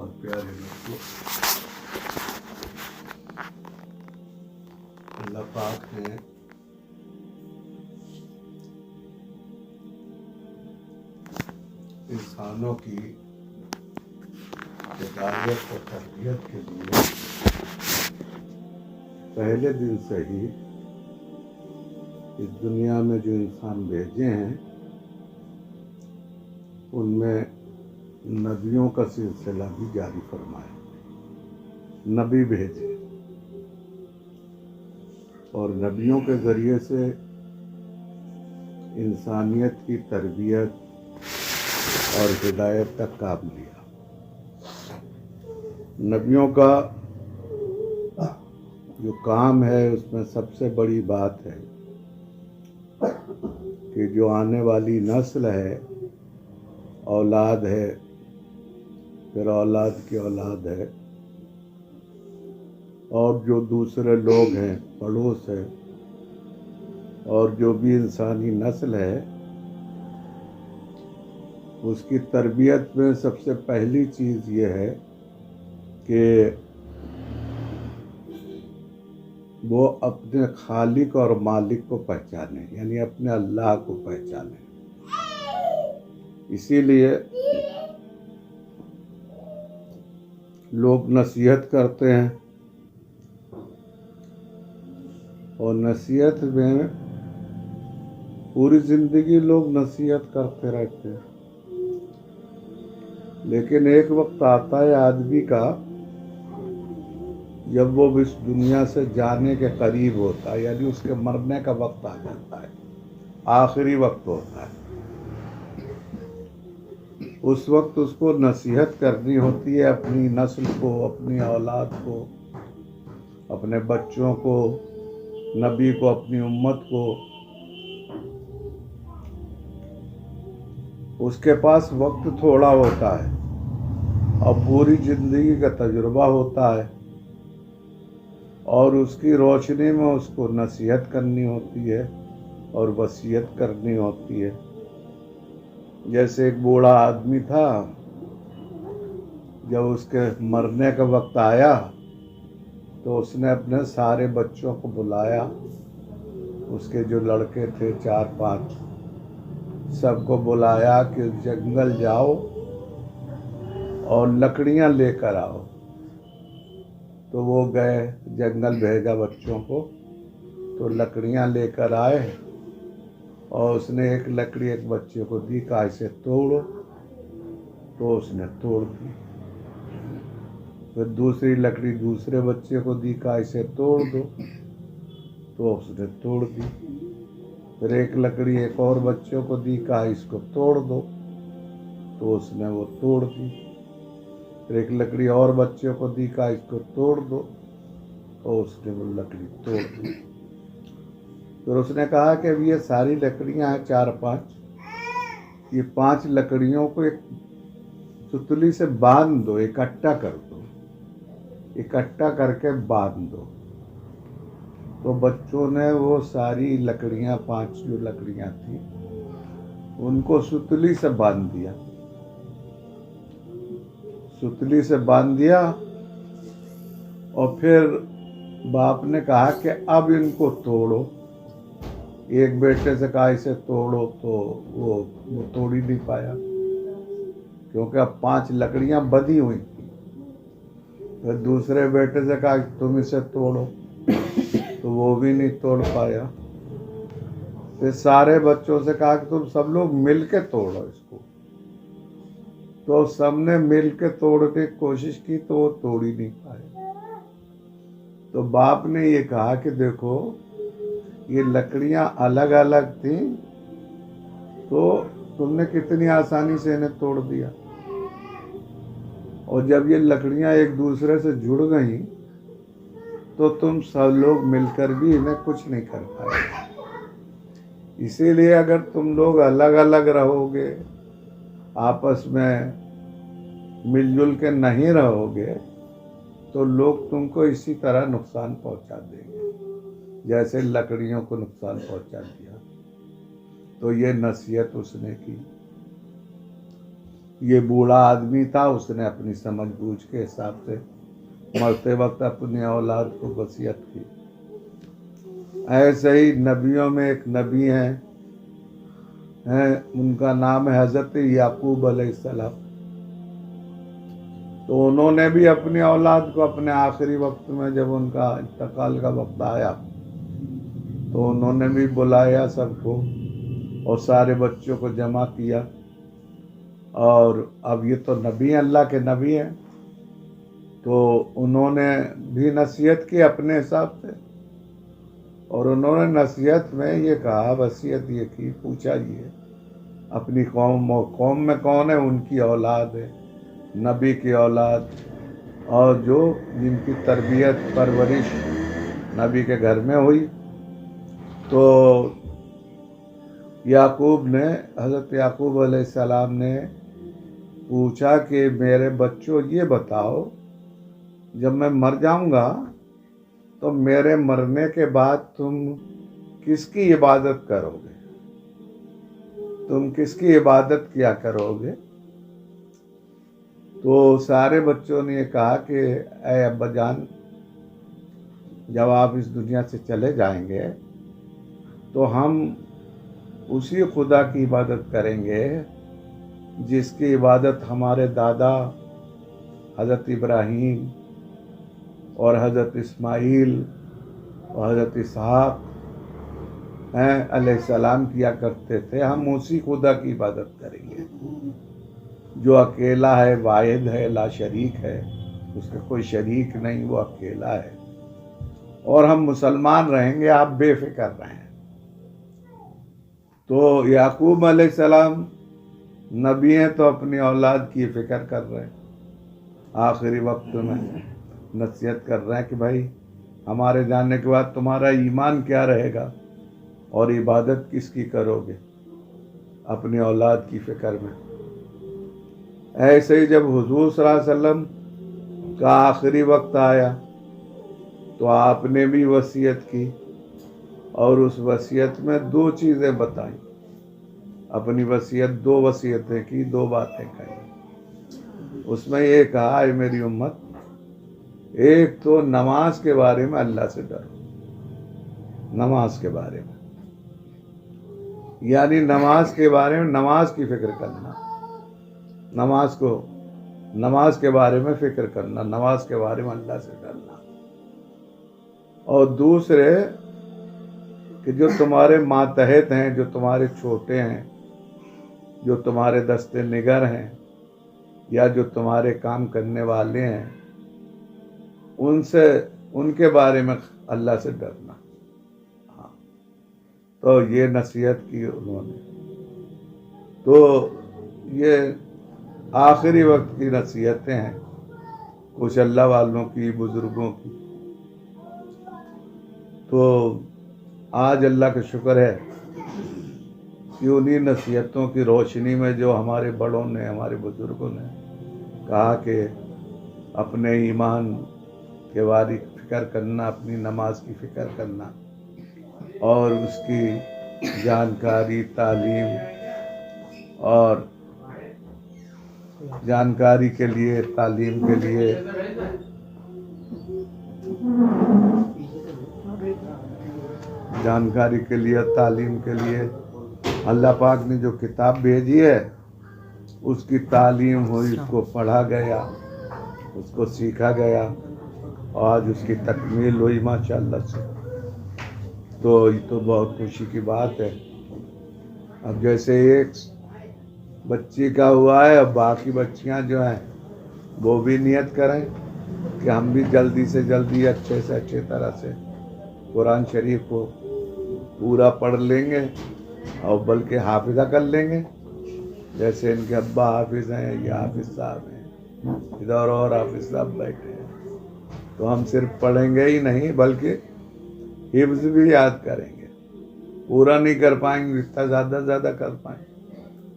اور پیارے لوگوں، اللہ پاک نے انسانوں کی ہدایت اور تربیت کے لیے پہلے دن سے ہی اس دنیا میں جو انسان بھیجے ہیں ان میں نبیوں کا سلسلہ بھی جاری فرمایا، نبی بھیجے اور نبیوں کے ذریعے سے انسانیت کی تربیت اور ہدایت کا کام لیا۔ نبیوں کا جو کام ہے اس میں سب سے بڑی بات ہے کہ جو آنے والی نسل ہے، اولاد ہے، پھر اولاد کی اولاد ہے، اور جو دوسرے لوگ ہیں، پڑوس ہے، اور جو بھی انسانی نسل ہے، اس کی تربیت میں سب سے پہلی چیز یہ ہے کہ وہ اپنے خالق اور مالک کو پہچانے، یعنی اپنے اللہ کو پہچانے۔ اسی لیے لوگ نصیحت کرتے ہیں، اور نصیحت میں پوری زندگی لوگ نصیحت کرتے رہتے ہیں، لیکن ایک وقت آتا ہے آدمی کا جب وہ اس دنیا سے جانے کے قریب ہوتا ہے، یعنی اس کے مرنے کا وقت آ جاتا ہے، آخری وقت ہوتا ہے۔ اس وقت اس کو نصیحت کرنی ہوتی ہے اپنی نسل کو، اپنی اولاد کو، اپنے بچوں کو، نبی کو، اپنی امت کو۔ اس کے پاس وقت تھوڑا ہوتا ہے اور پوری زندگی کا تجربہ ہوتا ہے، اور اس کی روشنی میں اس کو نصیحت کرنی ہوتی ہے اور وصیت کرنی ہوتی ہے۔ جیسے ایک بوڑھا آدمی تھا، جب اس کے مرنے کا وقت آیا تو اس نے اپنے سارے بچوں کو بلایا، اس کے جو لڑکے تھے 4-5، سب کو بلایا کہ جنگل جاؤ اور لکڑیاں لے کر آؤ۔ تو وہ گئے، جنگل بھیجا بچوں کو، تو لکڑیاں لے کر آئے، اور اس نے ایک لکڑی ایک بچے کو دی، کہا اسے توڑو، تو اس نے توڑ دی۔ پھر دوسری لکڑی دوسرے بچے کو دی، کہا اسے توڑ دو، تو اس نے توڑ دی۔ پھر ایک لکڑی ایک اور بچوں کو دی، کہا اس کو توڑ دو، تو اس نے وہ توڑ دی۔ پھر ایک لکڑی اور بچوں کو دی، کہا اس کو توڑ دو، تو اس نے وہ لکڑی توڑ دی۔ پھر اس نے کہا کہ اب یہ ساری لکڑیاں ہیں 4-5، یہ 5 لکڑیوں کو ایک ستلی سے باندھ دو، اکٹھا کر دو، اکٹھا کر کے باندھ دو۔ تو بچوں نے وہ ساری لکڑیاں، 5 جو لکڑیاں تھیں، ان کو ستلی سے باندھ دیا، ستلی سے باندھ دیا۔ اور پھر باپ نے کہا کہ اب ان کو توڑو۔ ایک بیٹے سے کہا اسے توڑو، تو وہ توڑ ہی نہیں پایا، کیونکہ اب 5 لکڑیاں بدھی ہوئی تھیں۔ پھر دوسرے بیٹے سے کہا کہ تم اسے توڑو، تو وہ بھی نہیں توڑ پایا۔ پھر سارے بچوں سے کہا کہ تم سب لوگ مل کے توڑو اس کو، تو سب نے مل کے توڑنے کی کوشش کی، تو وہ توڑ ہی نہیں پائے۔ تو باپ نے یہ کہا کہ دیکھو یہ لکڑیاں الگ الگ تھیں، تو تم نے کتنی آسانی سے انہیں توڑ دیا، اور جب یہ لکڑیاں ایک دوسرے سے جڑ گئیں تو تم سب لوگ مل کر بھی انہیں کچھ نہیں کر پائے۔ اسی لیے اگر تم لوگ الگ الگ رہو گے، آپس میں مل جل کے نہیں رہو گے، تو لوگ تم کو اسی طرح نقصان پہنچا دیں گے جیسے لکڑیوں کو نقصان پہنچا دیا۔ تو یہ نصیحت اس نے کی۔ یہ बूढ़ा आदमी था, उसने अपनी समझ बूझ के हिसाब से मरते वक्त अपनी औलाद को वसीयत की। ऐसे ही नबियों में एक नबी हैं, उनका नाम है हज़रत याकूब अलैहिस्सलाम। तो उन्होंने भी अपनी औलाद को अपने आखिरी वक्त में जब उनका इंतकाल का वक्त आया तो उन्होंने भी बुलाया सबको और सारे बच्चों को जमा किया। और अब ये तो नबी हैं, अल्लाह के नबी हैं, तो उन्होंने भी नसीहत की अपने हिसाब से। और उन्होंने नसीहत में ये कहा, वसीयत ये की, पूछा ये अपनी कौम में कौन है उनकी औलाद है, नबी की औलाद, और जो जिनकी तरबियत परवरिश नबी के घर में हुई। तो याकूब ने, हज़रत याकूब अलैहिस्सलाम ने पूछा कि मेरे बच्चों ये बताओ, जब मैं मर जाऊंगा तो मेरे मरने के बाद तुम किसकी इबादत करोगे, तुम किसकी इबादत किया करोगे। तो सारे बच्चों ने कहा कि ऐ अब्बा जान, जब आप इस दुनिया से चले जाएंगे तो हम उसी खुदा की इबादत करेंगे जिसकी इबादत हमारे दादा हज़रत इब्राहीम और हज़रत इस्माइल और हज़रत इसहाक अलैहिस्सलाम किया करते थे। हम उसी खुदा की इबादत करेंगे जो अकेला है, वाहिद है, ला शरीक है, उसका कोई शरीक नहीं, वो अकेला है। और हम मुसलमान रहेंगे, आप बेफिक्र रहें। तो याकूब अलैहिस्सलाम नबी हैं तो अपनी औलाद की फ़िक्र कर रहे हैं, आखिरी वक्त में नसीहत कर रहे हैं कि भाई हमारे जाने के बाद तुम्हारा ईमान क्या रहेगा और इबादत किसकी करोगे, अपनी औलाद की फ़िक्र में। ऐसे ही जब हुजूर सल्लल्लाहु अलैहि वसल्लम का आखिरी वक्त आया तो आपने भी वसीयत की और उस वसीयत में दो चीज़ें बताई। अपनी वसीयत, दो वसीयतें की, दो बातें कही। उसमें ये कहा, है मेरी उम्मत, एक तो नमाज के बारे में अल्लाह से डरो, नमाज के बारे में, यानी नमाज के बारे में, नमाज की फ़िक्र करना, नमाज के बारे में फ़िक्र करना, नमाज के बारे में अल्लाह से डरना। और दूसरे कि जो तुम्हारे मातहत हैं, जो तुम्हारे छोटे हैं, जो तुम्हारे दस्ते निगर हैं या जो तुम्हारे काम करने वाले हैं, उनके बारे में अल्लाह से डरना। हाँ, तो ये नसीहत की उन्होंने। तो ये आखिरी वक्त की नसीहतें हैं कुछ अल्लाह वालों की, बुज़ुर्गों की। तो आज अल्लाह का शुक्र है कि उन्हीं नसीहतों की रोशनी में जो हमारे बड़ों ने, हमारे बुज़ुर्गों ने कहा कि अपने ईमान के बारे फ़िक्र करना, अपनी नमाज की फ़िक्र करना और उसकी जानकारी, तालीम और जानकारी के लिए, तालीम के लिए तालीम के लिए अल्लाह पाक ने जो किताब भेजी है उसकी तालीम हुई, उसको पढ़ा गया, उसको सीखा गया और आज उसकी तकमील हुई माशाअल्लाह से। तो ये तो बहुत खुशी की बात है। अब जैसे एक बच्ची का हुआ है, अब बाकी बच्चियां जो हैं वो भी नियत करें कि हम भी जल्दी से जल्दी अच्छे से अच्छे तरह से कुरान शरीफ को पूरा पढ़ लेंगे और बल्कि हाफिज़ा कर लेंगे। जैसे इनके अब्बा हाफिज़ हैं, ये हाफिज़ साहब हैं, इधर और हाफिज़ साहब बैठे हैं। तो हम सिर्फ पढ़ेंगे ही नहीं बल्कि हिफ्ज़ भी याद करेंगे। पूरा नहीं कर पाएंगे, जितना ज़्यादा कर पाएँ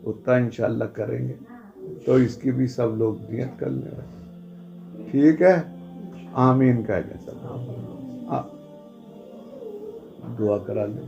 उतना इंशाअल्लाह करेंगे। तो इसकी भी सब लोग नियत कर लें। ठीक है, आमीन कह लें सब। दुआ करा लें।